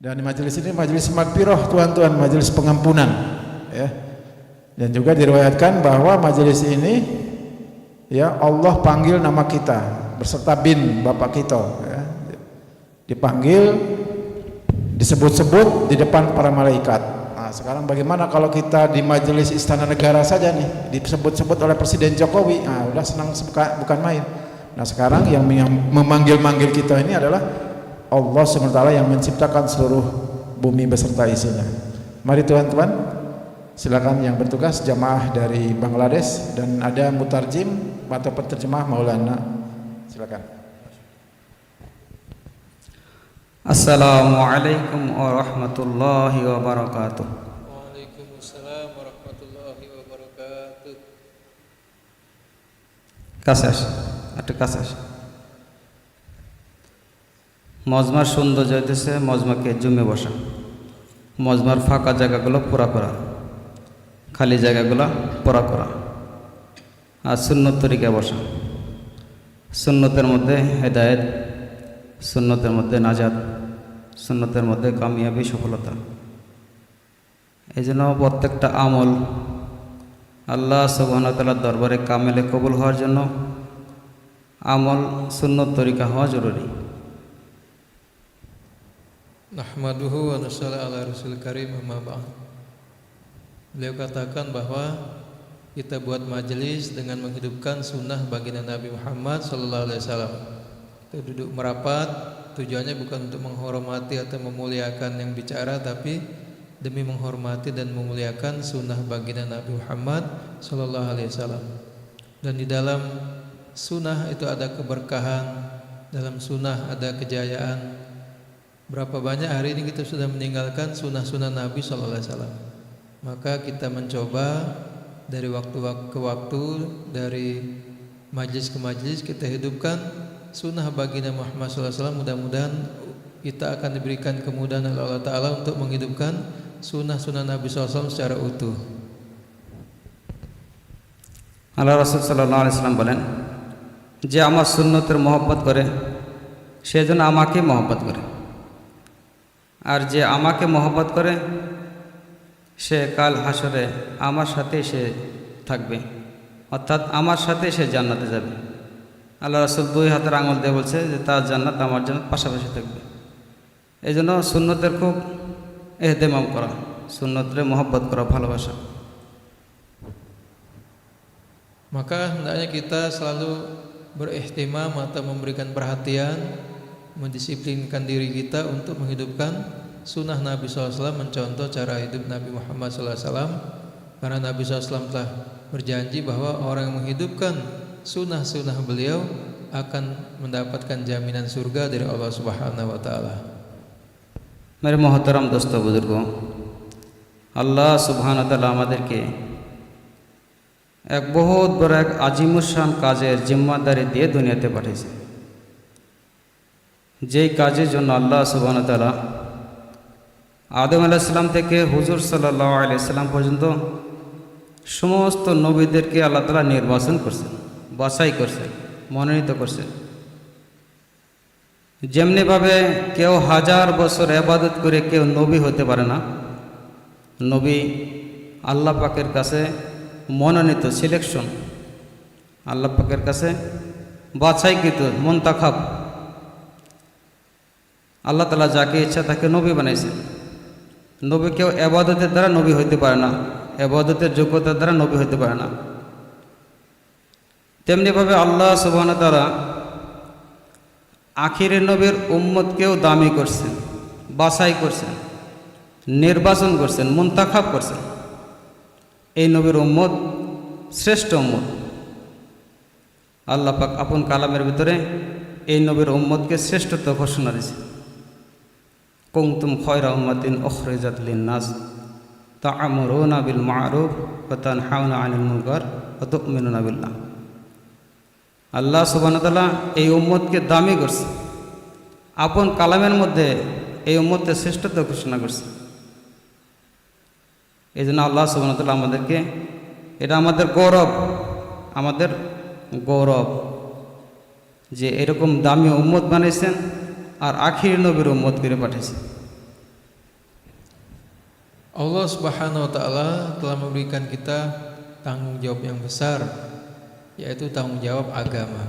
Dan majelis ini majelis magfirah, tuan-tuan, majelis pengampunan, ya. Dan juga diriwayatkan bahwa majelis ini, ya, Allah panggil nama kita beserta bin bapak kita, ya. Dipanggil, disebut-sebut di depan para malaikat. Nah, sekarang bagaimana kalau kita di majelis Istana Negara saja nih disebut-sebut oleh Presiden Jokowi? Nah, udah senang bukan main. Nah, sekarang yang memanggil-manggil kita ini adalah Allah SWT yang menciptakan seluruh bumi beserta isinya. Mari teman-teman, silakan yang bertugas jamaah dari Bangladesh dan ada mutarjim atau penerjemah Maulana. Silakan. Assalamualaikum warahmatullahi wabarakatuh. Waalaikumsalam warahmatullahi wabarakatuh. Kases, ada kases. মজমার সৌন্দর্য হইতেছে মজমাকে জমে বসা, মজমার ফাঁকা জায়গাগুলো পুরা করা, খালি জায়গাগুলো পুরা করা, আর সুন্নত তরিকায় বসা। সুন্নতের মধ্যে হেদায়েত, সুন্নতের মধ্যে নাজাত, সুন্নতের মধ্যে কামিয়াবি সফলতা। এই জন্য প্রত্যেকটা আমল আল্লাহ সুবহানাহু ওয়া তাআলার দরবারে কামেলে কবুল হওয়ার জন্য আমল সুন্নত তরিকা হওয়া জরুরি। Nahmaduhu wa nusalli ala rasul karim amma ba'd. Beliau katakan bahwa kita buat majelis dengan menghidupkan sunnah baginda Nabi Muhammad sallallahu alaihi wasallam. Kita duduk merapat, tujuannya bukan untuk menghormati atau memuliakan yang bicara, tapi demi menghormati dan memuliakan sunnah baginda Nabi Muhammad sallallahu alaihi wasallam. Dan di dalam sunnah itu ada keberkahan, dalam sunnah ada kejayaan. Berapa banyak hari ini kita sudah meninggalkan sunnah-sunnah Nabi sallallahu alaihi wasallam. Maka kita mencoba dari waktu ke waktu, dari majlis ke majlis, kita hidupkan sunnah baginda Muhammad sallallahu alaihi wasallam. Mudah-mudahan kita akan diberikan kemudahan oleh Allah Ta'ala untuk menghidupkan sunnah-sunnah Nabi sallallahu alaihi wasallam secara utuh. আল্লাহ রাসূল সাল্লাল্লাহু আলাইহি ওয়াসাল্লাম বলেন, যে আমার সুন্নতের মহব্বত করে সে যেন আমাকে মহব্বত করে, আর যে আমাকে মহব্বত করে সে কাল হাসরে আমার সাথে সে থাকবে, অর্থাৎ আমার সাথে সে জান্নাতে যাবে। আল্লাহ রাসূল দুই হাতের আঙুল দিয়ে বলছে যে তার জান্নাত আমার জান্নাত পাশাপাশি থাকবে। এই জন্য সুন্নতের খুব এহতেমাম করা, সুন্নতের মহব্বত করা, ভালোবাসা। Maka hendaknya kita selalu berihtimam atau memberikan perhatian, mendisiplinkan diri kita untuk menghidupkan sunnah Nabi SAW, mencontoh cara hidup Nabi Muhammad SAW. Karena Nabi SAW telah berjanji bahwa orang yang menghidupkan sunnah-sunnah beliau akan mendapatkan jaminan surga dari Allah Subhanahu wa Ta'ala. मेरे मोहतरम दोस्तों बुजुर्गों, अल्लाह सुब्हानाहु व तआला আমাদেরকে এক বহুত বড় এক আজিমুশান কাজের জিম্মাদারি দিয়ে দুনিয়াতে পাঠিয়েছে। যেই কাজের জন্য আল্লাহ সুবহানাহু ওয়া তাআলা আদম আলাইহিস সালাম থেকে হুজুর সাল্লাল্লাহু আলাইহি সাল্লাম পর্যন্ত সমস্ত নবীদেরকে আল্লাহ তাআলা নির্বাচন করছেন, বাছাই করছেন, মনোনীত করছেন। যেমনিভাবে কেউ হাজার বছর ইবাদত করে কেউ নবী হতে পারে না, নবী আল্লাহ পাকের কাছে মনোনীত, সিলেকশন, আল্লাহ পাকের কাছে বাছাইকৃত, মুনতাখাব। আল্লাহ তাআলা যাকে ইচ্ছা তাকে নবী বানাইছেন। নবী কেউ ইবাদতের দ্বারা নবী হইতে পারে না, ইবাদতের যোগ্যতার দ্বারা নবী হইতে পারে না। তেমনিভাবে আল্লাহ সুবহানাহু ওয়া তাআলা আখিরের নবীর উম্মতকেও দামি করছেন, বাছাই করছেন, নির্বাচন করছেন, মুনতাখাব করছেন। এই নবীর উম্মত শ্রেষ্ঠ উম্মত। আল্লাহ পাক আপন কালামের ভিতরে এই নবীর উম্মতকে শ্রেষ্ঠত্ব ঘোষণা দিয়েছে। কুনতুম খায়রা উম্মাতিন উখরিজাত লিন-নাস তা'মুরুনা বিল মা'রুফ ওয়া তানহাউনা আনিল মুনকার ওয়া তু'মিনুনা বিল্লাহ। আল্লাহ সুবহানাহু ওয়া তাআলা এই উম্মতকে দামি করছে, আপন কালামের মধ্যে এই উম্মতের শ্রেষ্ঠত্ব ঘোষণা করছে। এই জন্য আল্লাহ সুবহানাহু ওয়া তাআলা আমাদেরকে, এটা আমাদের গৌরব, আমাদের গৌরব যে এরকম দামি উম্মত বানিয়েছেন আর আখির নবীর উম্মত করে পাঠিয়েছেন। Allah Subhanahu wa taala telah memberikan kita tanggung jawab yang besar, yaitu tanggung jawab agama.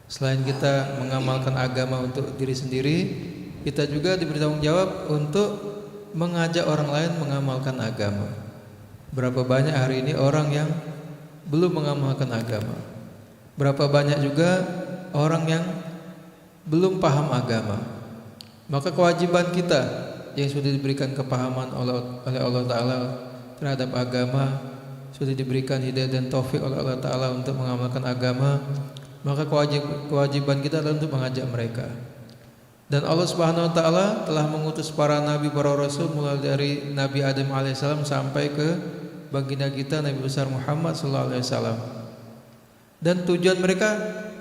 Selain kita mengamalkan agama untuk diri sendiri, kita juga diberi tanggung jawab untuk mengajak orang lain mengamalkan agama. Berapa banyak hari ini orang yang belum mengamalkan agama? Berapa banyak juga orang yang belum paham agama? Maka kewajiban kita yang sudah diberikan kepahaman oleh Allah Ta'ala terhadap agama, sudah diberikan hidayah dan taufik oleh Allah Ta'ala untuk mengamalkan agama, maka kewajiban kita adalah untuk mengajak mereka. Dan Allah Subhanahu wa taala telah mengutus para nabi, para rasul, mulai dari Nabi Adam alaihissalam sampai ke baginda kita Nabi besar Muhammad sallallahu alaihi wasallam. Dan tujuan mereka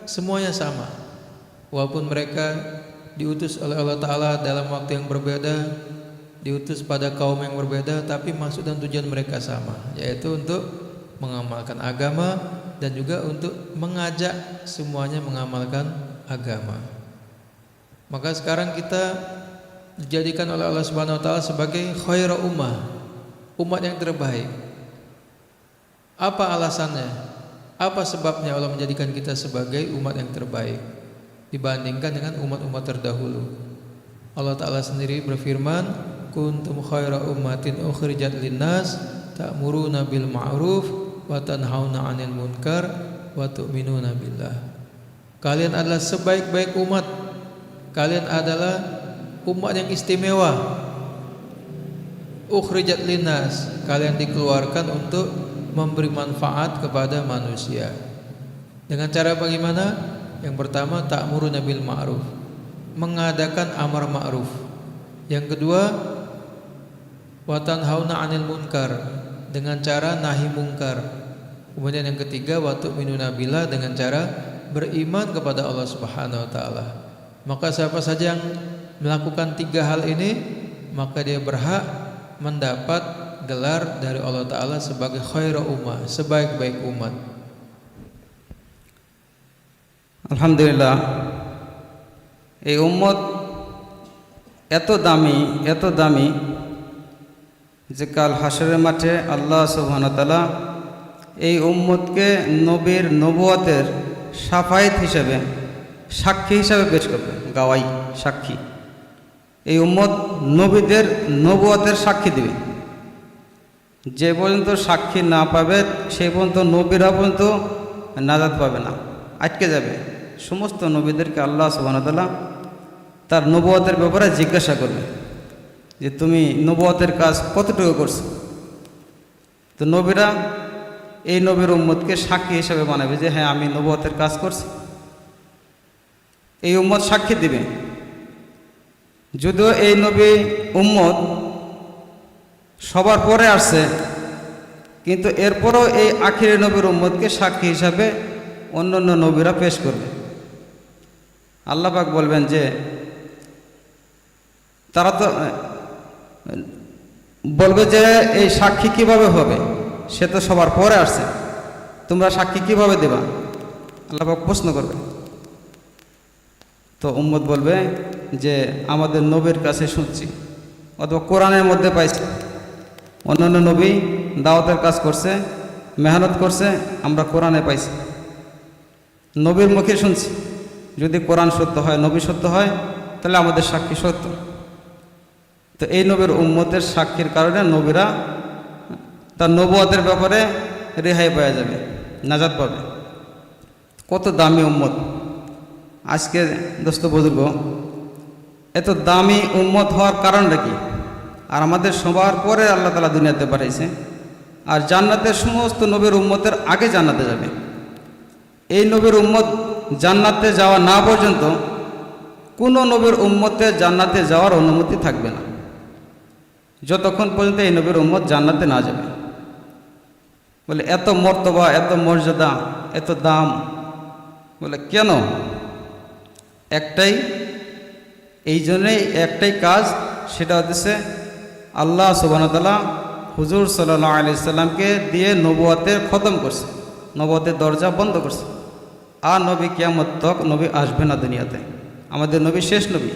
semuanya sama. Walaupun mereka diutus oleh Allah taala dalam waktu yang berbeda, diutus pada kaum yang berbeda, tapi maksud dan tujuan mereka sama, yaitu untuk mengamalkan agama dan juga untuk mengajak semuanya mengamalkan agama. Maka sekarang kita dijadikan oleh Allah Subhanahu wa taala sebagai khairu ummah, umat yang terbaik. Apa alasannya? Apa sebabnya Allah menjadikan kita sebagai umat yang terbaik dibandingkan dengan umat-umat terdahulu? Allah taala sendiri berfirman, kuntum khaira ummatin ukhrijat linnas ta'muruna bil ma'ruf wa tanhauna 'anil munkar wa tu'minuna billah. Kalian adalah sebaik-baik umat. Kalian adalah umat yang istimewa. Ukhrijat linnas, kalian dikeluarkan untuk memberi manfaat kepada manusia. Dengan cara bagaimana? Yang pertama, ta'muruna bil ma'ruf, mengadakan amar ma'ruf. Yang kedua, wa tanhauna 'anil munkar, dengan cara nahi mungkar. Kemudian yang ketiga, wa tu'minuna billah, dengan cara beriman kepada Allah Subhanahu wa taala. Maka siapa saja yang melakukan tiga hal ini, maka dia berhak mendapat gelar dari Allah taala sebagai khairu ummah, sebaik-baik umat. আলহামদুলিল্লাহ, এই উম্মত এত দামি যে কাল হাসরের মাঠে আল্লাহ সুবহানাহু ওয়া তাআলা এই উম্মতকে নবীর নবুয়তের শাফায়েত হিসেবে, সাক্ষী হিসাবে পেশ করবে। গাওয়াই, সাক্ষী। এই উম্মত নবীদের নবুয়তের সাক্ষী দিবে। যে পর্যন্ত সাক্ষী না পাবে সেই পর্যন্ত নবীরা পর্যন্ত নাজাত পাবে না, আটকে যাবে। সমস্ত নবীদেরকে আল্লাহ সুবহানাহু ওয়া তাআলা তার নবুয়তের ব্যাপারে জিজ্ঞাসা করবে যে তুমি নবুয়তের কাজ কতটুকু করছো। তো নবীরা এই নবীর উম্মতকে সাক্ষী হিসাবে বানাবে যে হ্যাঁ, আমি নবুয়তের কাজ করছি। এই উম্মত সাক্ষী দিবে। যদিও এই নবী উম্মত সবার পরে আসছে, কিন্তু এরপরও এই আখিরি নবীর উম্মতকে সাক্ষী হিসাবে অন্যান্য নবীরা পেশ করবে। আল্লাহ পাক বলবেন যে তারা তো বলবে যে এই সাক্ষী কিভাবে হবে, সে তো সবার পরে আসছে, তোমরা সাক্ষী কিভাবে দেবা? আল্লাহ পাক প্রশ্ন করবে। তো উম্মত বলবে যে আমাদের নবীর কাছে শুনছি, অথবা কোরআনের মধ্যে পাইছি। অন্যান্য নবী দাওয়াতের কাজ করছে, মেহনত করছে, আমরা কোরআনে পাইছি, নবীর মুখে শুনছি। যদি কোরআন সত্য হয়, নবী সত্য হয়, তাহলে আমাদের সাক্ষী সত্য। তো এই নবীর উম্মতের সাক্ষীর কারণে নবীরা তার নবুয়তের ব্যাপারে রেহাই পাওয়া যাবে, নাজাত পাবে। কত দামি উম্মত! আজকে দোস্ত বুজুর্গ, এত দামি উম্মত হওয়ার কারণটা কি? আর আমাদের সবার পরে আল্লাহ তাআলা দুনিয়াতে পাঠাইছে, আর জান্নাতের সমস্ত নবীর উম্মতের আগে জান্নাতে যাবে। এই নবীর উম্মত জান্নাতে যাওয়া না পর্যন্ত কোনো নবীর উম্মতের জান্নাতে যাওয়ার অনুমতি থাকবে না, যতক্ষণ পর্যন্ত এই নবীর উম্মত জান্নাতে না যাবে। বলে এত মর্তবা, এত মর্যাদা, এত দাম, বলে কেন? একটাই, এই জন্যই একটাই কাজ, সেটা হচ্ছে আল্লাহ সুবহানাহু ওয়া তাআলা হুজুর সাল্লাল্লাহু আলাইহি সাল্লামকে দিয়ে নবুয়তের খতম করছে, নবুয়তের দরজা বন্ধ করছে। আর নবী কিয়ামত তক নবী আসবে না দুনিয়াতে, আমাদের নবী শেষ নবী।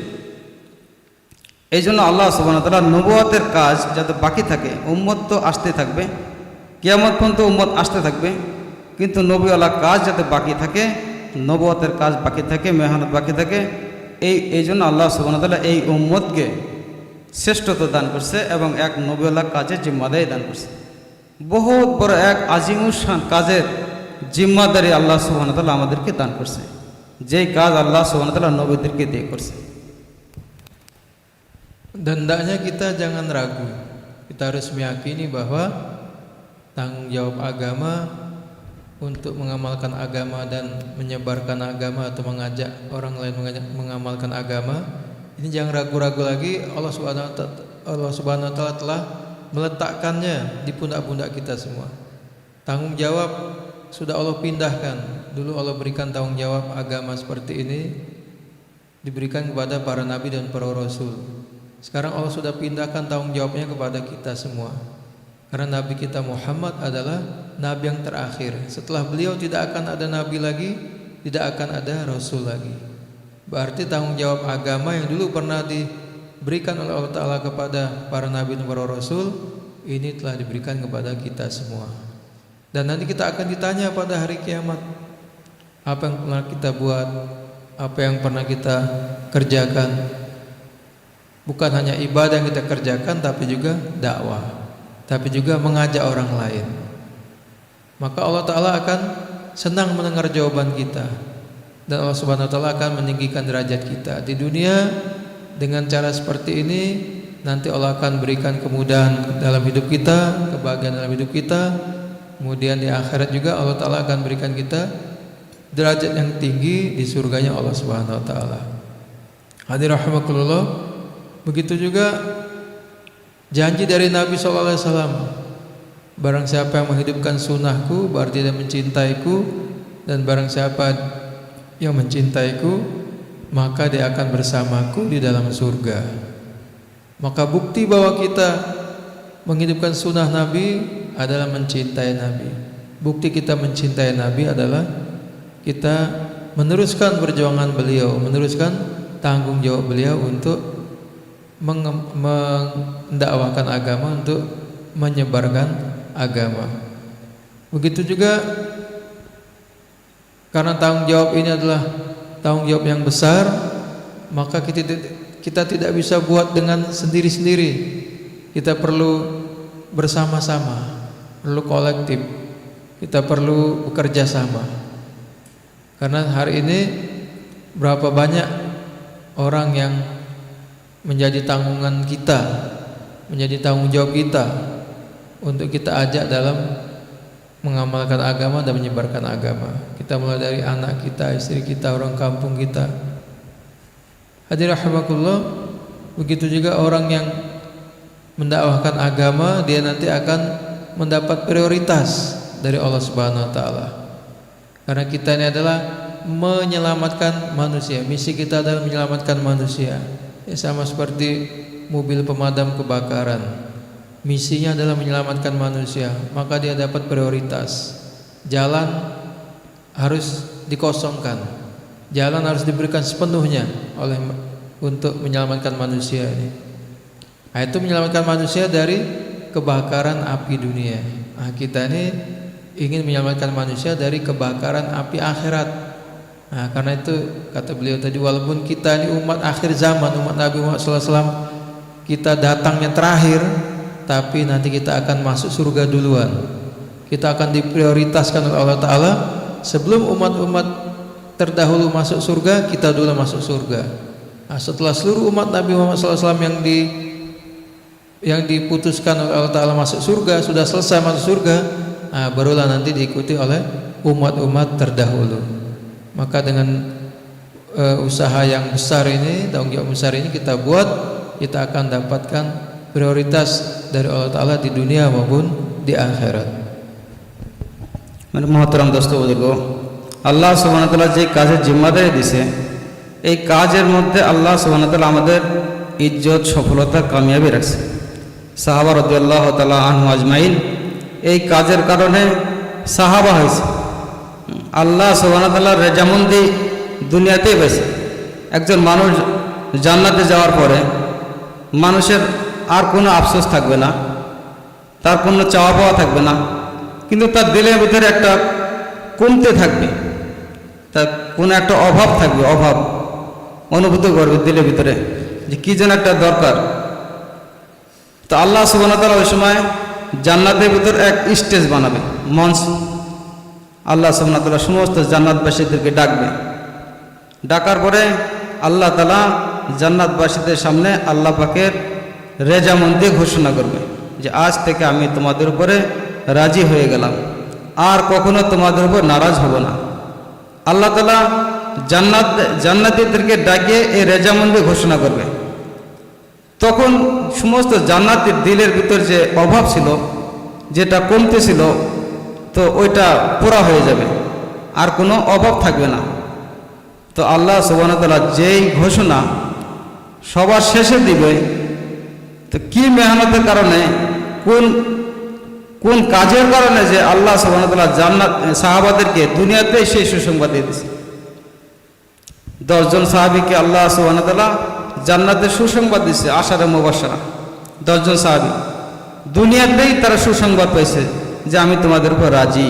এই জন্য আল্লাহ সুবহানাহু ওয়া তাআলা নবুয়তের কাজ যাতে বাকি থাকে, উম্মত তো আসতে থাকবে, কিয়ামত পর্যন্ত উম্মত আসতে থাকবে, কিন্তু নবীওয়ালা কাজ যাতে বাকি থাকে, নবুয়তের কাজ বাকি থাকে, মেহনত বাকি থাকে, এই জন্য আল্লাহ সুবহানাহু ওয়া তাআলা এই উম্মতকে শ্রেষ্ঠত্ব দান করছে এবং এক নবীওয়ালা কাজের জিম্মাদারি দান করছে। বহুত বড় এক আজিমুশান কাজের জিম্মাদারি আল্লাহ সুবহানাহু ওয়া তাআলা আমাদেরকে দান করছে, যেই কাজ আল্লাহ সুবহানাহু ওয়া তাআলা নবীদেরকে দিয়ে করছে। Dan hendaknya kita jangan ragu. Kita harus meyakini bahwa tanggung jawab agama untuk mengamalkan agama dan menyebarkan agama atau mengajak orang lain mengamalkan agama, ini jangan ragu-ragu lagi. Allah Subhanahu wa taala telah meletakkannya di pundak-pundak kita semua. Tanggung jawab sudah Allah pindahkan. Dulu Allah berikan tanggung jawab agama seperti ini diberikan kepada para nabi dan para rasul. Sekarang Allah sudah pindahkan tanggung jawabnya kepada kita semua. Karena Nabi kita Muhammad adalah Nabi yang terakhir. Setelah beliau tidak akan ada Nabi lagi, tidak akan ada Rasul lagi. Berarti tanggung jawab agama yang dulu pernah diberikan oleh Allah Ta'ala kepada para Nabi dan para Rasul, ini telah diberikan kepada kita semua. Dan nanti kita akan ditanya pada hari kiamat, apa yang pernah kita buat, apa yang pernah kita kerjakan. Bukan hanya ibadah yang kita kerjakan, tapi juga dakwah, tapi juga mengajak orang lain. Maka Allah Ta'ala akan senang mendengar jawaban kita, dan Allah Subhanahu Wa Ta'ala akan meninggikan derajat kita di dunia. Dengan cara seperti ini nanti Allah akan berikan kemudahan dalam hidup kita, kebahagiaan dalam hidup kita. Kemudian di akhirat juga Allah Ta'ala akan berikan kita derajat yang tinggi di surganya Allah Subhanahu Wa Ta'ala. Hadirin rahimakumullah. Begitu juga janji dari Nabi SAW, barang siapa yang menghidupkan sunnahku berarti dia mencintaiku, dan barang siapa yang mencintaiku maka dia akan bersamaku di dalam surga. Maka bukti bahwa kita menghidupkan sunnah Nabi adalah mencintai Nabi. Bukti kita mencintai Nabi adalah kita meneruskan perjuangan beliau, meneruskan tanggung jawab beliau untuk mendakwahkan agama, untuk menyebarkan agama. Begitu juga karena tanggung jawab ini adalah tanggung jawab yang besar, maka kita tidak bisa buat dengan sendiri-sendiri. Kita perlu bersama-sama, perlu kolektif, kita perlu bekerja sama. Karena hari ini berapa banyak orang yang menjadi tanggungan kita, menjadi tanggung jawab kita untuk kita ajak dalam mengamalkan agama dan menyebarkan agama. Kita mulai dari anak kita, istri kita, orang kampung kita. Hadirin rahimakumullah. Begitu juga orang yang mendakwahkan agama, dia nanti akan mendapat prioritas dari Allah Subhanahu wa taala. Karena kita ini adalah menyelamatkan manusia. Misi kita adalah menyelamatkan manusia. Ya, sama seperti mobil pemadam kebakaran, misinya adalah menyelamatkan manusia, maka dia dapat prioritas. Jalan harus dikosongkan, jalan harus diberikan sepenuhnya untuk menyelamatkan manusia ini. Nah, itu menyelamatkan manusia dari kebakaran api dunia. Nah, kita ini ingin menyelamatkan manusia dari kebakaran api akhirat. Nah, karena itu kata beliau tadi, walaupun kita ini umat akhir zaman, umat Nabi Muhammad SAW, kita datangnya terakhir, tapi nanti kita akan masuk surga duluan. Kita akan diprioritaskan oleh Allah Ta'ala. Sebelum umat-umat terdahulu masuk surga, kita dulu masuk surga. Nah, setelah seluruh umat Nabi Muhammad SAW yang diputuskan oleh Allah Ta'ala masuk surga, sudah selesai masuk surga, nah, barulah nanti diikuti oleh umat-umat terdahulu. Maka dengan usaha yang besar ini, tanggung jawab besar ini kita buat, kita akan dapatkan prioritas dari Allah Ta'ala di dunia maupun di akhirat. মহতরম দোস্ত বুজুর্গ, আল্লাহ সুবহানাহু ওয়া তাআলা যে কাজের জিম্মাদারি দিয়েছে, এই কাজের মধ্যে আল্লাহ সুবহানাহু ওয়া তাআলা আমাদের ইজ্জত, সফলতা, কামিয়াবি রাখছে। সাহাবা রাদিয়াল্লাহু তাআলা আনহু আজমাইন এই কাজের কারণে সাহাবা হয়েছে। আল্লাহ সুবহানাহু ওয়া তাআলার রেজামন্দি দুনিয়াতেই পেয়েছে। একজন মানুষ জান্নাতে যাওয়ার পরে মানুষের আর কোনো আফসোস থাকবে না, তার কোনো চাওয়া পাওয়া থাকবে না, কিন্তু তার দিলের ভিতরে একটা কমতে থাকবে, তার কোনো একটা অভাব থাকবে, অভাব অনুভূত করবে দিলের ভিতরে যে কী যেন একটা দরকার। তো আল্লাহ সুবহানাহু ওয়া তাআলা ওই সময় জান্নাতের ভিতর এক স্টেজ বানাবে, মঞ্চ। আল্লাহ সুবহানাহু ওয়া তাআলা সমস্ত জান্নাতবাসীদেরকে ডাকবে, ডাকার পরে আল্লাহ তাআলা জান্নাতবাসীদের সামনে আল্লাহ পাকের রেজামন্দি ঘোষণা করবে যে আজ থেকে আমি তোমাদের উপরে রাজি হয়ে গেলাম, আর কখনো তোমাদের উপর নারাজ হব না। আল্লাহ তাআলা জান্নাতীদেরকে ডাকিয়ে এই রেজামন্দি ঘোষণা করবে। তখন সমস্ত জান্নাতীর দিলের ভিতর যে অভাব ছিল, যেটা কমতে ছিল, তো ওইটা পুরা হয়ে যাবে, আর কোনো অভাব থাকবে না। তো আল্লাহ সুবহানাহু ওয়া তাআলা যেই ঘোষণা সবার শেষে দিবে, তো কি মেহনতের কারণে, কোন কাজের কারণে যে আল্লাহ সুবহানাহু ওয়া তাআলা জান্নাত সাহাবাদেরকে দুনিয়াতেই সেই সুসংবাদ দিয়ে দিয়েছে। 10 জন সাহাবীকে আল্লাহ সুবহানাহু ওয়া তাআলা জান্নাতের সুসংবাদ দিয়েছে, আশারে মুবাশশারা। 10 জন সাহাবী দুনিয়াতেই তারা সুসংবাদ পাইছে যে আমি তোমাদের উপর রাজি,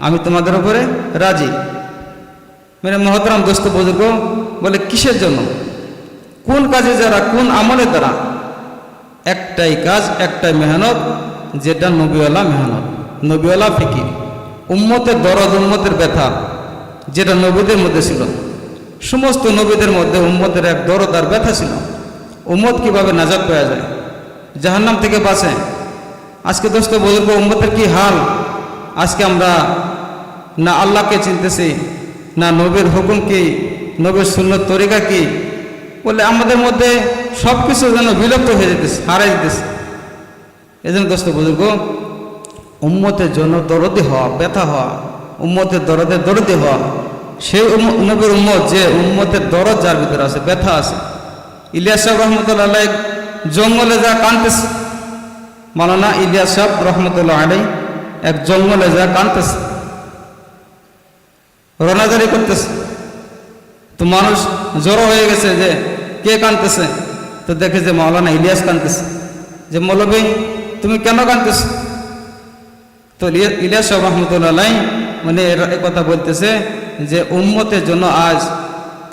আমি তোমাদের উপরে রাজি। মানে মহতরম দোস্ত বুজুর্গ, বলে কিসের জন্য, কোন কাজে যারা, কোন আমলের দ্বারা? একটাই কাজ, একটাই মেহনত, যেটা নবীওয়ালা মেহনত, নবীওয়ালা ফিকির, উম্মতের দরদ, উম্মতের ব্যথা, যেটা নবীদের মধ্যে ছিল। সমস্ত নবীদের মধ্যে উম্মতের এক দরদ আর ব্যথা ছিল, উম্মত কিভাবে নাজাত পাওয়া যায়, জাহান্নাম থেকে বাঁচে। আজকে দোস্ত বুজুর্গ, উম্মতের কি হাল! আজকে আমরা না আল্লাহকে চিনতেছি, না নবীর হুকুম কি, নবীর সুন্নত তরিকা কি, বলে আমাদের মধ্যে সব কিছু যেন বিলুপ্ত হয়ে যেতেছে, হারাই যেতেছে। এই জন্য দোস্ত বুজুর্গ, উম্মতের জন্য দরদি হওয়া, ব্যথা হওয়া, উম্মতের দরদি হওয়া, সেই নবীর উম্মত যে উম্মতের দরদ যার ভিতরে আছে, ব্যথা আছে। ইলিয়াস সাহেব রহমতুল্লাহ আলাইহি জঙ্গলে যা কাঁদতেছে, মাওলানা ইলিয়াস সাহেব রহমতুল্লাহ আলাইহি এক জঙ্গলে যা কাঁদতেছে, রোনাজারি করতেছে। তো মানুষ জড়ো হয়ে গেছে যে কে কাঁদতেছে, তো দেখে যে মাওলানা ইলিয়াস কাঁদতেছে, যে মৌলভী তুমি কেন কাঁদতেছ? তো ইলিয়াস সাহেব রহমতুল্লাহ আলাইহি মানে এ কথা বলতেছে যে উম্মতের জন্য আজ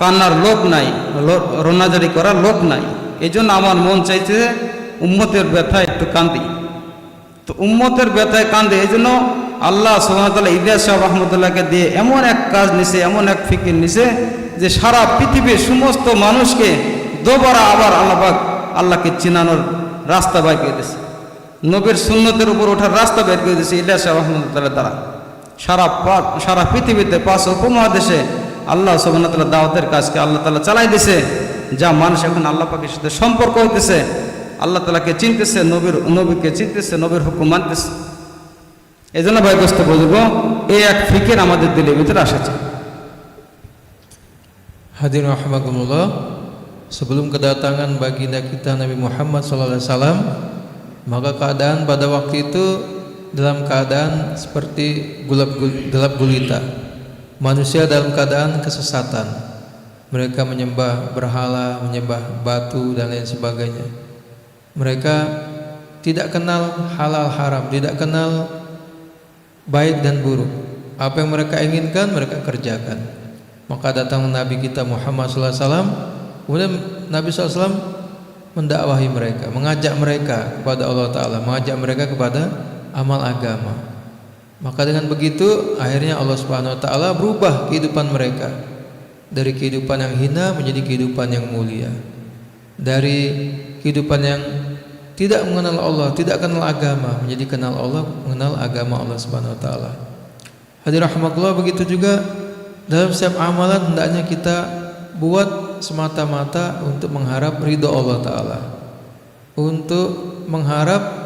কান্নার লোক নাই, রোনাজারি করার লোক নাই, এই জন্য আমার মন চাইছে উম্মতের ব্যথায় একটু কান্দি। তো উম্মতের ব্যথায় কান্দে, এই জন্য আল্লাহ সুবহানাহু ওয়া তাআলা ইলিয়াস সাহেব রহমতুল্লাহকে দিয়ে এমন এক কাজ নিছে, এমন এক ফিকির নিছে যে সারা পৃথিবীর সমস্ত মানুষকে দোবারা আবার আল্লাহকে চিনানোর রাস্তা বের করে দিয়েছে, নবীর সুন্নতের উপর ওঠার রাস্তা বের করে দিয়েছে ইলিয়াস সাহেব রহমতুল্লাহ দ্বারা। সারা পৃথিবীতে 5 উপমহাদেশে আল্লাহ সুবহানাহু ওয়া তাআলা দাওয়াতের কাজকে আল্লাহ তাআলা চালাই দিয়েছে, যা মানুষ এখন আল্লাহ পাকের সাথে সম্পর্ক হইতেছে, আল্লাহ তাআলাকে চিনতেছে, নবীকে চিনতেছে, নবীর হুকুম মানতেছে। এই জন্য ভাই দোস্ত বুঝব, এই এক ফিকির আমাদের দিলের ভিতরে আসছে। Hadirin rahimakumullah, sebelum kedatangan baginda kita Nabi Muhammad SAW, maka keadaan pada waktu itu dalam keadaan seperti gelap gulita. Manusia dalam keadaan kesesatan. Mereka menyembah berhala, menyembah batu dan lain sebagainya. Mereka tidak kenal halal haram, tidak kenal baik dan buruk. Apa yang mereka inginkan mereka kerjakan. Maka datang Nabi kita Muhammad SAW, kemudian Nabi SAW mendakwahi mereka, mengajak mereka kepada Allah Ta'ala, mengajak mereka kepada amal agama. Maka dengan begitu akhirnya Allah Subhanahu Wa Ta'ala berubah kehidupan mereka dari kehidupan yang hina menjadi kehidupan yang mulia, dari kehidupan yang tidak mengenal Allah, tidak kenal agama menjadi kenal Allah, mengenal agama Allah Subhanahu Wa Ta'ala. Hadirin rahimakumullah, begitu juga dalam setiap amalan hendaknya kita buat semata-mata untuk mengharap ridho Allah Ta'ala, untuk mengharap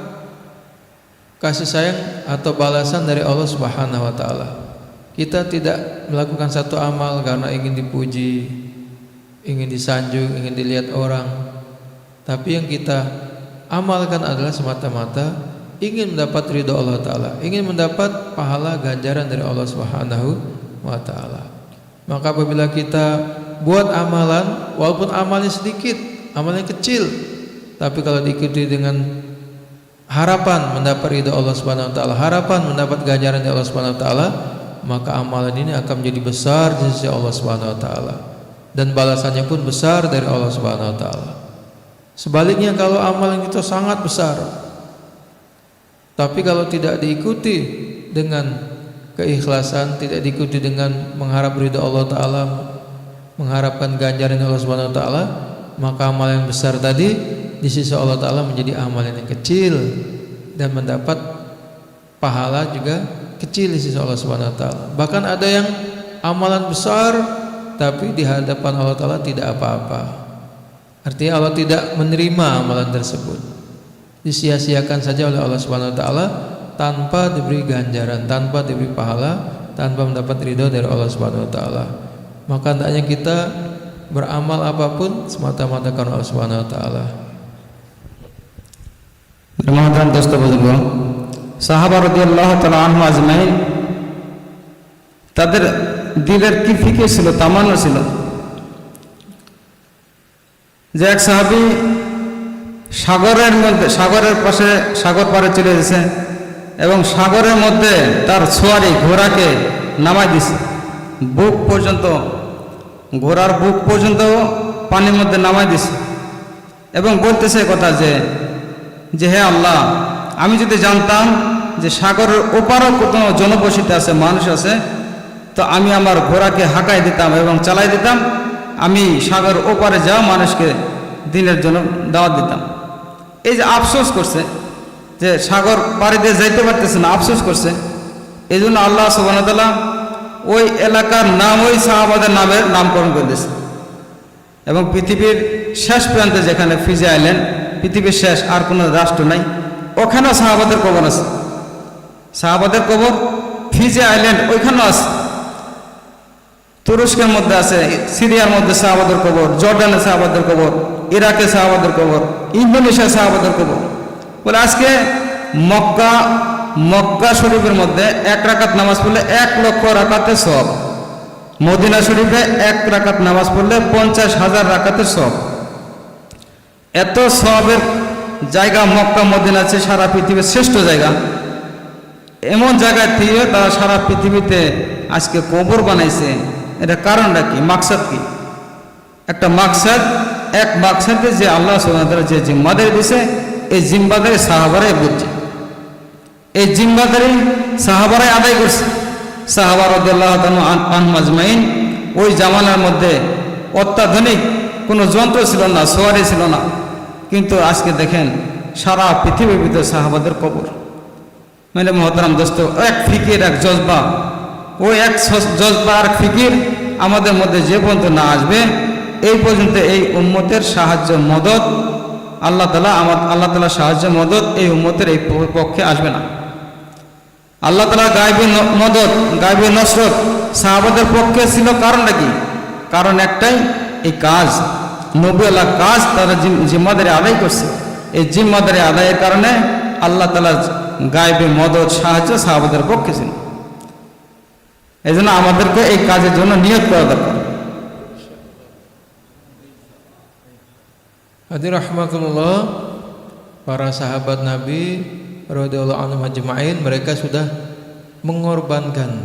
kasih sayang atau balasan dari Allah Subhanahu Wa Ta'ala. Kita tidak melakukan satu amal karena ingin dipuji, ingin disanjung, ingin dilihat orang, tapi yang kita amalkan adalah semata-mata ingin mendapat ridho Allah Ta'ala, ingin mendapat pahala ganjaran dari Allah Subhanahu Wa Ta'ala. Maka apabila kita buat amalan, walaupun amalnya sedikit, amalnya kecil. Tapi kalau diikuti dengan harapan mendapat ridha Allah Subhanahu wa taala, harapan mendapat ganjaran dari Allah Subhanahu wa taala, maka amalan ini akan menjadi besar di sisi Allah Subhanahu wa taala dan balasannya pun besar dari Allah Subhanahu wa taala. Sebaliknya kalau amalan itu sangat besar, tapi kalau tidak diikuti dengan keikhlasan, tidak diikuti dengan mengharap ridha Allah taala, mengharapkan ganjaran Allah Subhanahu wa taala, maka amalan yang besar tadi di sisi Allah taala menjadi amalan yang kecil dan mendapat pahala juga kecil di sisi Allah Subhanahu wa taala. Bahkan ada yang amalan besar tapi di hadapan Allah taala tidak apa-apa. Artinya Allah tidak menerima amalan tersebut, disia-siakan saja oleh Allah Subhanahu wa taala tanpa diberi ganjaran, tanpa diberi pahala, tanpa mendapat ridho dari Allah Subhanahu wa taala. Maka hendaknya kita beramal apapun semata-mata karena Allah Subhanahu wa taala. Rahman দোস্ত বুজুর্গ সাহাবা রাদিয়াল্লাহু তাআলা আনহু আজমাইন তাদের দিলের কি ফিকির ছিল, তামান্না ছিল যে এক সাহাবী সাগরের পাশে সাগর পাড়ে চলে গেছে এবং সাগরের মধ্যে তার ছোয়ারি ঘোড়াকে নামাই দিছে, বুক পর্যন্ত, ঘোড়ার বুক পর্যন্ত পানির মধ্যে নামাই দিছে এবং বলতেছে কথা যে হে আল্লাহ, আমি যদি জানতাম যে সাগরের ওপারও কোনো জনবসতি আছে, মানুষ আছে, তো আমি আমার ঘোড়াকে হাঁকাই দিতাম এবং চালাই দিতাম, আমি সাগর ওপারে যাওয়া মানুষকে দিনের জন্য দাওয়াত দিতাম। এই যে আফসোস করছে যে সাগর পাড়ি দিয়ে যাইতে পারতেছে না, আফসোস করছে, এই জন্য আল্লাহ সুবহানাহু ওয়া তাআলা ওই এলাকার নাম ওই সাহাবাদের নামের নামকরণ করে দিয়েছে। এবং পৃথিবীর শেষ প্রান্তে যেখানে ফিজি আইল্যান্ড, পৃথিবীর শেষ আর কোনো রাষ্ট্র নাই, ওখানেও সাহাবাদের কবর আছে। সাহাবাদের কবর ফিজি আইল্যান্ড ওইখানেও আছে, তুরস্কের মধ্যে আছে, সিরিয়ার মধ্যে সাহাবাদের কবর, জর্ডানে সাহাবাদের কবর, ইরাকে সাহাবাদের কবর, ইন্দোনেশিয়া সাহাবাদের কবর। বলে আজকে মক্কা শরীফের মধ্যে 1 রাকাত নামাজ পড়লে 1 লক্ষ রাকাতের সওয়াব, মদিনা শরীফে 1 রাকাত নামাজ পড়লে 50,000 রাকাতের সওয়াব। এত সওয়াবের জায়গা মক্কা মদিনা আছে, সারা পৃথিবীর শ্রেষ্ঠ জায়গা। এমন জায়গায় থেকে তারা সারা পৃথিবীতে আজকে কবর বানাইছে, এটা কারণটা কি, মাকসাদ কি? একটা মাকসাদ, এক মাকসাদে যে আল্লাহ সুবহানাহু ওয়া তাআলা যে জিম্মাদারি দিয়েছে, এই জিম্মাদারি সাহাবারাই বুঝছে, এই জিম্মাদারি সাহাবারাই আদায় করছে। সাহাবা রাদিয়াল্লাহু তাআলা আনহুম আজমাইন ওই জামানার মধ্যে অত্যাধুনিক কোনো যন্ত্র ছিল না, সোয়ারি ছিল না, কিন্তু আজকে দেখেন সারা পৃথিবীর ভিতরে সাহাবাদের কবর। মানে মহতারাম দোস্ত, এক ফিকির, এক জজবা, ওই এক জজবা আর ফিকির আমাদের মধ্যে যে পর্যন্ত না আসবে, এই পর্যন্ত এই উম্মতের সাহায্য মদত আল্লাহ তাআলা সাহায্য মদত এই উম্মতের এই পক্ষে আসবে না। আল্লাহ তাআলা গায়বী মদত, গায়বী নসরত সাহাবাদের পক্ষে ছিল। কারণটা কি? কারণ একটাই, এই কাজ, নবুয়ালা কাজ তারা জিম্মাদারি আদায় করছে। এই জিম্মাদারি আদায়ের কারণে আল্লাহ তাআলা গায়বী মদত, সাহায্য সাহাবাদের পক্ষে ছিল। এই জন্য আমাদেরকে এই কাজের জন্য নিয়ত করা দরকার। Hadirin rahimakumullah, para sahabat Nabi radhiyallahu anhum ajma'in, mereka sudah mengorbankan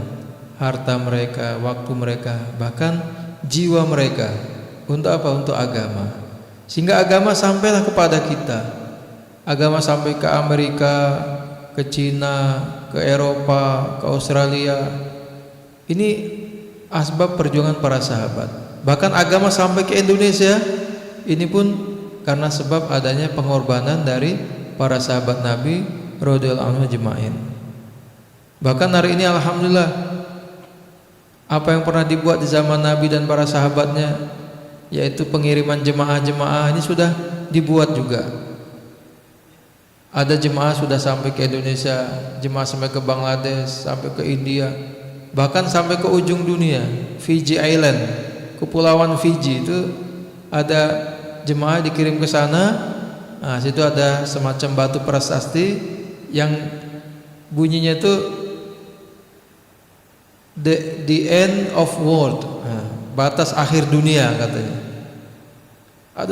harta mereka, waktu mereka, bahkan jiwa mereka untuk apa? Untuk agama. Sehingga agama sampailah kepada kita. Agama sampai ke Amerika, ke Cina, ke Eropa, ke Australia. Ini asbab perjuangan para sahabat. Bahkan agama sampai ke Indonesia, ini pun karena sebab adanya pengorbanan dari para sahabat Nabi radhiyallahu anhum ajma'in. Bahkan hari ini alhamdulillah, apa yang pernah dibuat di zaman Nabi dan para sahabatnya, yaitu pengiriman jemaah-jemaah, ini sudah dibuat juga. Ada jemaah sudah sampai ke Indonesia, jemaah sampai ke Bangladesh, sampai ke India, bahkan sampai ke ujung dunia, Fiji Island, Kepulauan Fiji itu ada jemaah dikirim ke sana. Nah, situ ada semacam batu prasasti yang bunyinya itu the end of world, nah, batas akhir dunia katanya.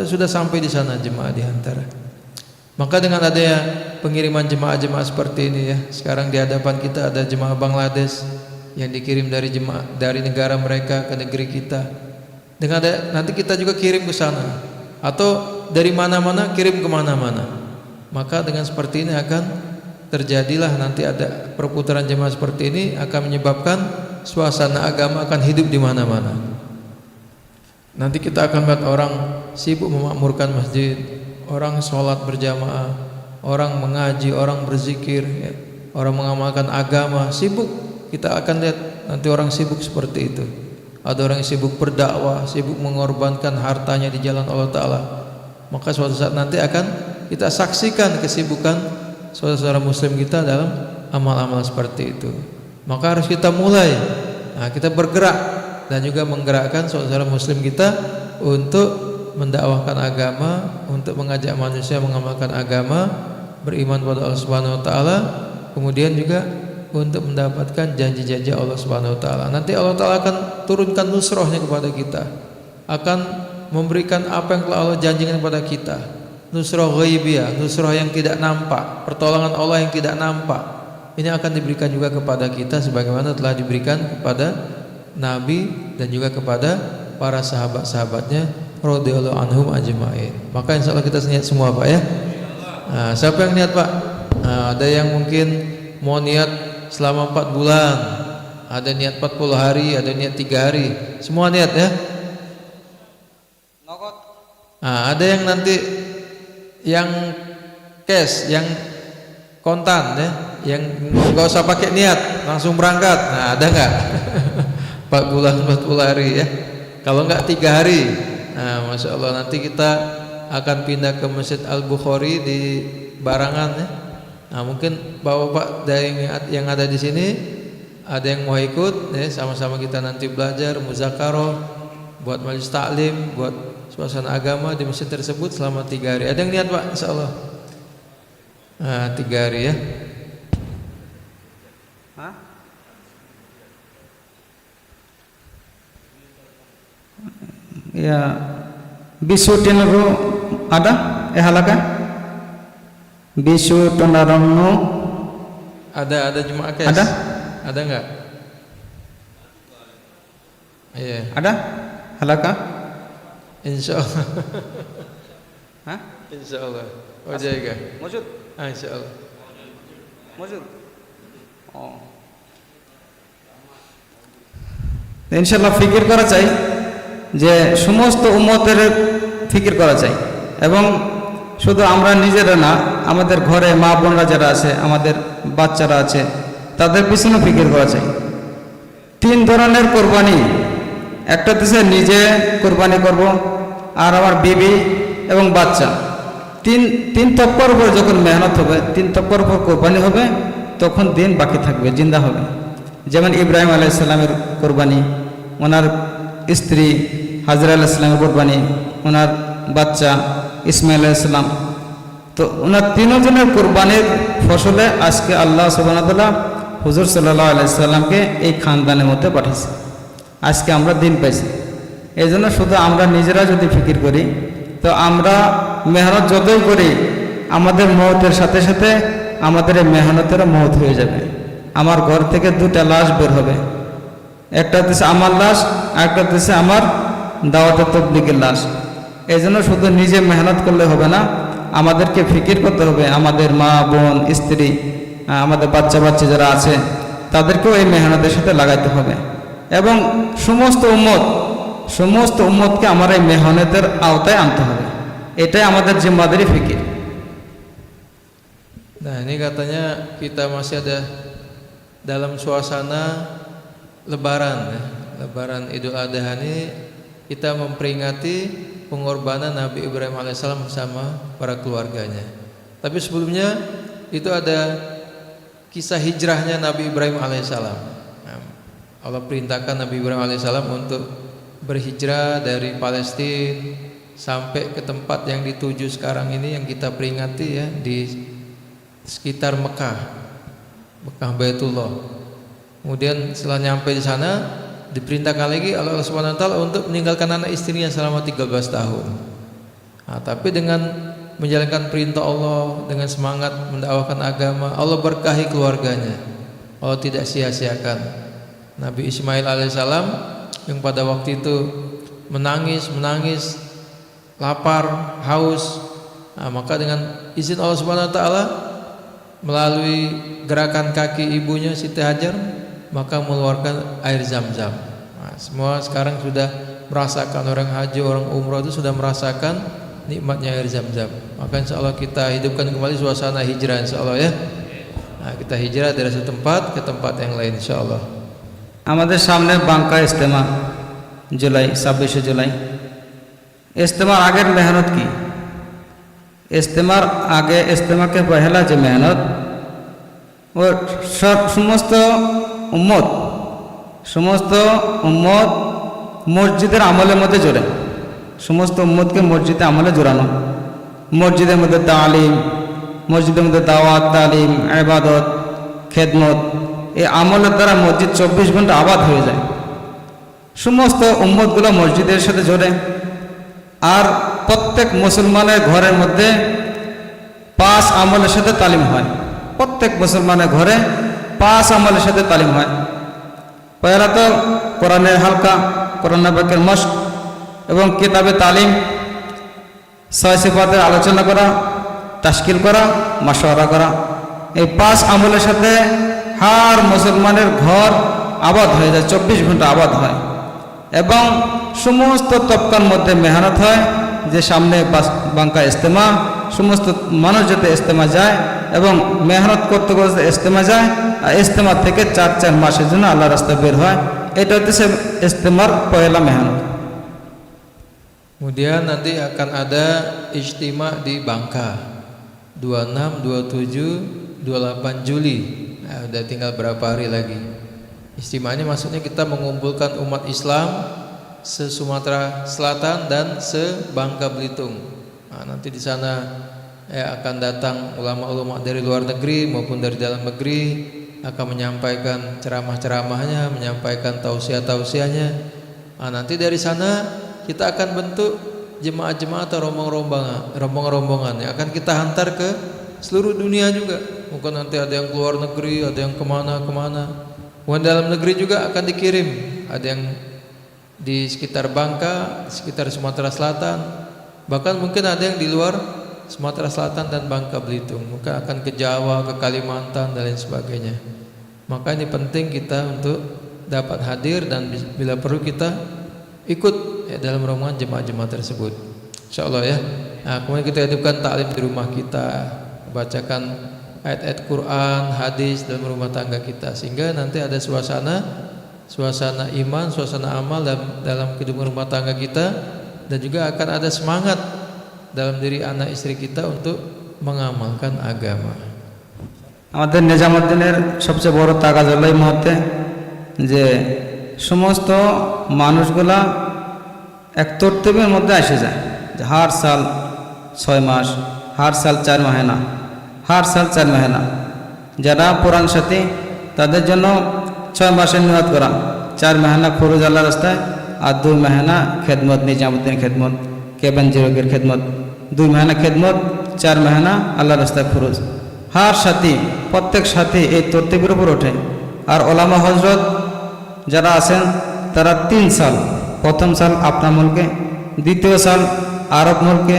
sudah sampai di sana jemaah dihantar. Maka dengan adanya pengiriman jemaah-jemaah seperti ini ya, sekarang di hadapan kita ada jemaah Bangladesh yang dikirim dari negara mereka ke negeri kita. Dengan nanti kita juga kirim ke sana, atau dari mana-mana kirim ke mana-mana. Maka dengan seperti ini akan terjadilah nanti ada perputaran jemaah seperti ini akan menyebabkan suasana agama akan hidup di mana-mana. Nanti kita akan lihat orang sibuk memakmurkan masjid, orang sholat berjamaah, orang mengaji, orang berzikir, ya, orang mengamalkan agama, sibuk. Kita akan lihat nanti orang sibuk seperti itu. Ada orang yang sibuk berdakwah, sibuk mengorbankan hartanya di jalan Allah Ta'ala. Maka suatu saat nanti akan kita saksikan kesibukan saudara-saudara muslim kita dalam amal-amal seperti itu. Maka harus kita mulai, kita bergerak dan juga menggerakkan saudara muslim kita untuk mendakwahkan agama, untuk mengajak manusia mengamalkan agama, beriman pada Allah Subhanahu wa taala, kemudian juga untuk mendapatkan janji-janji Allah Subhanahu wa taala. Nanti Allah Taala akan turunkan nusrahnya kepada kita, akan memberikan apa yang telah Allah janjikan kepada kita. Nusrah ghaibiyah, nusrah yang tidak nampak, pertolongan Allah yang tidak nampak. Ini akan diberikan juga kepada kita sebagaimana telah diberikan kepada Nabi dan juga kepada para sahabat-sahabatnya radhiyallahu anhum ajma'in. Maka insyaallah kita niat semua Pak ya. Nah, siapa yang niat Pak? Ada yang mungkin mau niat selama 4 bulan, ada niat 40 hari, ada niat 3 hari. Semua niat ya. Ada yang nanti yang cash, yang kontan ya, yang nggak usah pakai niat, langsung berangkat. Nah, ada nggak? 4 bulan 40 hari ya. Kalau nggak 3 hari. Nah, masya Allah nanti kita akan pindah ke Masjid Al-Bukhari di Barangan ya. Nah, mungkin bapak-bapak dari yang ada di sini ada yang mau ikut ya, sama-sama kita nanti belajar muzakarah, buat majelis taklim, buat suasana agama di masjid tersebut selama 3 hari. Ada yang niat Pak? Insyaallah. 3 hari ya. Ya, bisu tinru ada? Halaka? Bisu tonarongno ada jemaah kes? Ada enggak? Iya. Ada? Halaka? Insyaallah. Hah? Insyaallah. Oh jaga. Maksud? Insyaallah. Maksud? Oh. ইনশাআল্লাহ ফিকির করা চাই যে সমস্ত উম্মতের ফিকির করা চাই এবং শুধু আমরা নিজেরা না, আমাদের ঘরে মা বোনরা যারা আছে, আমাদের বাচ্চারা আছে, তাদের পিছনে ফিকির করা চাই। 3 ধরনের কোরবানি, একটা হচ্ছে নিজে কোরবানি করব, আর আমার বিবি এবং বাচ্চা। তিন তপ্পর উপর যখন মেহনত হবে, 3 তপ্পর উপর কোরবানি হবে, তখন দিন বাকি থাকবে, জিন্দা হবে। যেমন ইব্রাহিম আলাইহিস সালামের কোরবানি, ওনার স্ত্রী হাজরা আলাইহিস সালামের কোরবানি, ওনার বাচ্চা ইসমাইল আলাইহিস সালাম। তো ওনার 3 জনের কোরবানির ফসলে আজকে আল্লাহ সুবহানাহু ওয়া তাআলা হুজুর সাল্লাল্লাহু আলাইহি সাল্লামকে এই খানদানের মধ্যে পাঠিয়েছে। আজকে আমরা দিন পাইছি। এই জন্য শুধু আমরা নিজেরা যদি ফিকির করি, তো আমরা মেহনত যতই করি, আমাদের মওতের সাথে সাথে আমাদের এই মেহনতেরও মওত হয়ে যাবে। আমার ঘর থেকে 2টা লাশ বের হবে, একটা হচ্ছে আমার লাশ, আরেকটা হচ্ছে আমার দাওয়াতে তাবলীগের লাশ। এই জন্য শুধু নিজে মেহনত করলে হবে না, আমাদেরকে ফিকির করতে হবে আমাদের মা বোন স্ত্রী, আমাদের বাচ্চা বাচ্চা যারা আছে, তাদেরকেও এই মেহনতের সাথে লাগাইতে হবে এবং সমস্ত উম্মতকে আমার এই মেহনতের আওতায় আনতে হবে। এটাই আমাদের জিম্মাদারি ফিকির। Nah, ini katanya kita masih ada dalam suasana Lebaran ya. Lebaran Idul Adha ini kita memperingati pengorbanan Nabi Ibrahim alaihissalam bersama para keluarganya. Tapi sebelumnya itu ada kisah hijrahnya Nabi Ibrahim alaihissalam. Nah, Allah perintahkan Nabi Ibrahim alaihissalam untuk berhijrah dari Palestina sampai ke tempat yang dituju sekarang ini yang kita peringati ya, di sekitar Mekah Baitullah. Kemudian setelah nyampe di sana diperintahkan lagi Allah Subhanahu wa taala untuk meninggalkan anak istrinya selama 13 tahun. Nah, tapi dengan menjalankan perintah Allah, dengan semangat mendakwakan agama, Allah berkahi keluarganya. Allah tidak sia-siakan. Nabi Ismail alaihissalam yang pada waktu itu menangis, lapar, haus, nah, maka dengan izin Allah Subhanahu wa taala melalui gerakan kaki ibunya Siti Hajar, maka mengeluarkan air Zam-Zam. Nah, semua sekarang sudah merasakan, orang haji, orang umroh itu sudah merasakan nikmatnya air Zam-Zam. Maka insya Allah kita hidupkan kembali suasana hijrah insya Allah ya. Nah, kita hijrah dari satu tempat ke tempat yang lain insya Allah. আমাদের সামনে বাঙ্কা ইজতেমা জুলাই 26 জুলাই। ইজতেমার আগের মেহনত কি? ইজতেমার আগে ইজতেমাকে পহেলা যে মেহনত ও সমস্ত উম্মত মসজিদের আমলের মধ্যে জোরে, সমস্ত উম্মতকে মসজিদে আমলে জোরানো, মসজিদের মধ্যে তালিম, মসজিদের মধ্যে দাওয়াত, তালিম, ইবাদত, খেদমত, এই আমলের দ্বারা মসজিদ 24 ঘন্টা আবাদ হয়ে যায়। সমস্ত উম্মতগুলো মসজিদের সাথে জোরে। আর প্রত্যেক মুসলমানের ঘরের মধ্যে 5 আমলের সাথে তালিম হয়। প্রত্যেক মুসলমানের ঘরে 5 আমলের সাথে তালিম হয়। পয়লা তো কোরআনের হালকা, কোরআন পাকের মশক এবং কিতাবে তালিম, 6 সিফাতের আলোচনা করা, তাশকিল করা, মাশওয়ারা করা। এই 5 আমলের সাথে হার মুসলমানের ঘর আবাদ হয়ে যায়, 24 ঘন্টা আবাদ হয়। এবং সমস্ত তবকার মধ্যে মেহনত হয় যে সামনে বাঙ্কা ইজতেমা, সমস্ত মানুষ যাতে ইজতেমা যায় এবং মেহনত করতে করতে ইজতেমা যায়, আর ইজতেমা থেকে 4 মাসের জন্য আল্লাহর রাস্তায় বের হয়। এটা হচ্ছে ইজতেমার পয়লা মেহনত। Kemudian nanti akan ada ijtima di Bangka 26, 27, 28 Juli. Nah, udah tinggal berapa hari lagi. Istimanya maksudnya kita mengumpulkan umat Islam se-Sumatera Selatan dan se-Bangka Belitung. Nah, nanti di sana akan datang ulama-ulama dari luar negeri maupun dari dalam negeri, akan menyampaikan ceramah-ceramahnya, menyampaikan tausiah-tausiahnya. Nah, nanti dari sana kita akan bentuk jemaah-jemaah atau rombongan-rombongan yang akan kita hantar ke seluruh dunia juga. Mungkin nanti ada yang keluar negeri, ada yang kemana-kemana. Mungkin dalam negeri juga akan dikirim. Ada yang di sekitar Bangka, di sekitar Sumatera Selatan, bahkan mungkin ada yang di luar Sumatera Selatan dan Bangka Belitung. Mungkin akan ke Jawa, ke Kalimantan dan lain sebagainya. Maka ini penting kita untuk dapat hadir dan bila perlu kita ikut dalam rombongan jemaah-jemaah tersebut, insyaallah ya. Nah, kemudian kita hidupkan taklim di rumah kita, bacakan ayat-ayat Quran, hadis dalam rumah tangga kita, sehingga nanti ada suasana iman, suasana amal dalam kehidupan rumah tangga kita, dan juga akan ada semangat dalam diri anak istri kita untuk mengamalkan agama. আমাদের নিজামুদ্দিনের সবচেয়ে বড় তাগাজ হলো এই মুহূর্তে যে সমস্ত মানুষগুলা এক তরতিবের মধ্যে এসে যায়, যে হার সাল 6 মাস, হার সাল 4 মাহিনা, হার সাল 4 মাহিনা। যারা পুরান সাথী তাদের জন্য 6 মাসের নিয়ত করা, 4 মাহিনা খরচ আল্লাহ রাস্তায়, আর 2 মাহিনা খেদমত, নিজামুদ্দিন খেদমত, কেবেন জিরোগের খেদমত, 2 মাহিনা খেদমত, 4 মাহিনা আল্লাহ রাস্তায় খরচ। হার সাথী, প্রত্যেক সাথী এই তরতিবের উপর ওঠে। আর ওলামা হজরত যারা আছেন তারা 3 সাল, প্রথম সাল আপনার মুলকে, দ্বিতীয় সাল আরব মুলকে,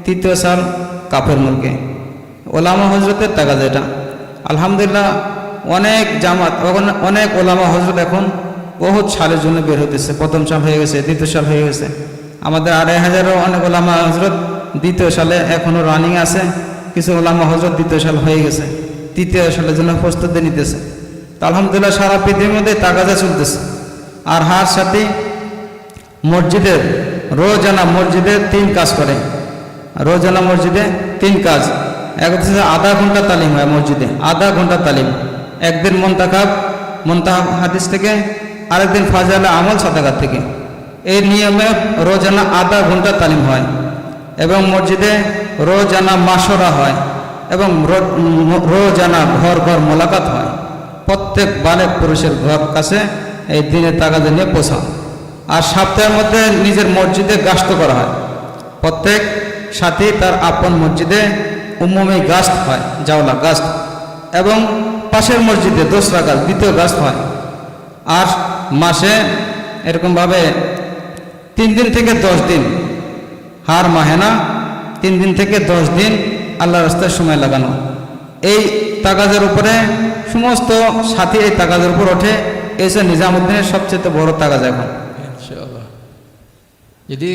তৃতীয় সাল কাফের মুলকে। ওলামা হজরতের টাকা যেটা আলহামদুলিল্লাহ অনেক জামাত, অনেক ওলামা হজরত এখন বহুত সালের জন্য বের হতেছে। প্রথম সাল হয়ে গেছে, দ্বিতীয় সাল হয়ে গেছে। আমাদের 2,500 অনেক ওলামা হজরত দ্বিতীয় সালে এখনও রানিং আছে। কিছু ওলামা হজরত দ্বিতীয় সাল হয়ে গেছে, তৃতীয় সালের জন্য প্রস্তুতি নিতেছে। তো আলহামদুলিল্লাহ সারা পৃথিবীর মধ্যে তাগাজা চলতেছে। আর হার সাথে মসজিদের রোজানা মসজিদে 3 কাজ করে। রোজানা মসজিদে 3 কাজ। এক হচ্ছে আধা ঘন্টা তালিম হয় মসজিদে, আধা ঘন্টা তালিম। একদিন মুনতাখাব হাদিস থেকে, আরেকদিন ফাজাইলে আমল সাদাকাত থেকে। এই নিয়মে রোজানা আধা ঘন্টা তালিম হয় এবং মসজিদে রোজানা মাশওয়ারা হয় এবং রোজানা ঘর ঘর মোলাকাত হয়। প্রত্যেক বালেক পুরুষের ঘর কাছে এই দিনের তাগাদা নিয়ে পৌঁছা। আর সপ্তাহের মধ্যে নিজের মসজিদে গাস্ত করা হয়। প্রত্যেক সাথে তার আপন মসজিদে উম্মুমে গাস্ত হয়, জাওলা গাস্ত, এবং পাশের মসজিদে দোসরা গাছ, দ্বিতীয় গাছ হয়। আর মাসে এরকমভাবে 3 দিন থেকে 10 দিন, হার মাহে না, 3 দিন থেকে 10 দিন আল্লাহর রাস্তায় সময় লাগানো। এই তাগাজের উপরে সমস্ত সাথী এই তাগাজের উপর ওঠে। এই যে নিজামুদ্দিনের সবচেয়ে বড় তাগাজ এখন। Insyaallah. Jadi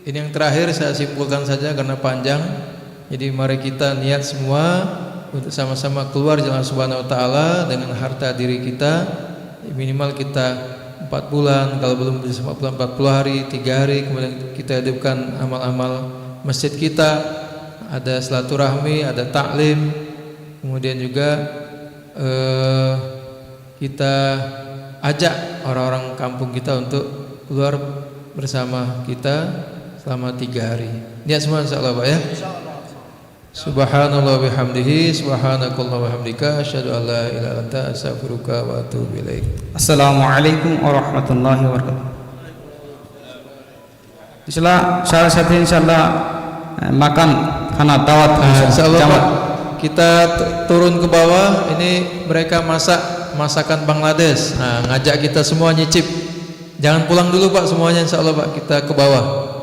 ini yang terakhir saya simpulkan saja karena panjang. Jadi mari kita niat semua untuk sama-sama keluar jalan Subhanahu wa taala dengan harta diri kita. Minimal kita 4 bulan, kalau belum bisa 4 bulan 40 hari, 3 hari, kemudian kita hidupkan amal-amal masjid kita, ada silaturahmi, ada taklim, kemudian juga kita ajak orang-orang kampung kita untuk keluar bersama kita selama 3 hari. Niat semua insyaallah Pak ya. Subhanallah bihamdihi, subhanakallah wa hamdika, asyhadu an la ilaha illa anta, astaghfiruka wa atubu ilaik. Assalamualaikum warahmatullahi wabarakatuh. Insyaallah salah satu insyaallah makan khana dawat Insyaallah Pak, kita turun ke bawah, ini mereka masak masakan Bangladesh. Nah, ngajak kita semua nyicip. Jangan pulang dulu Pak semuanya, insyaallah Pak, kita ke bawah.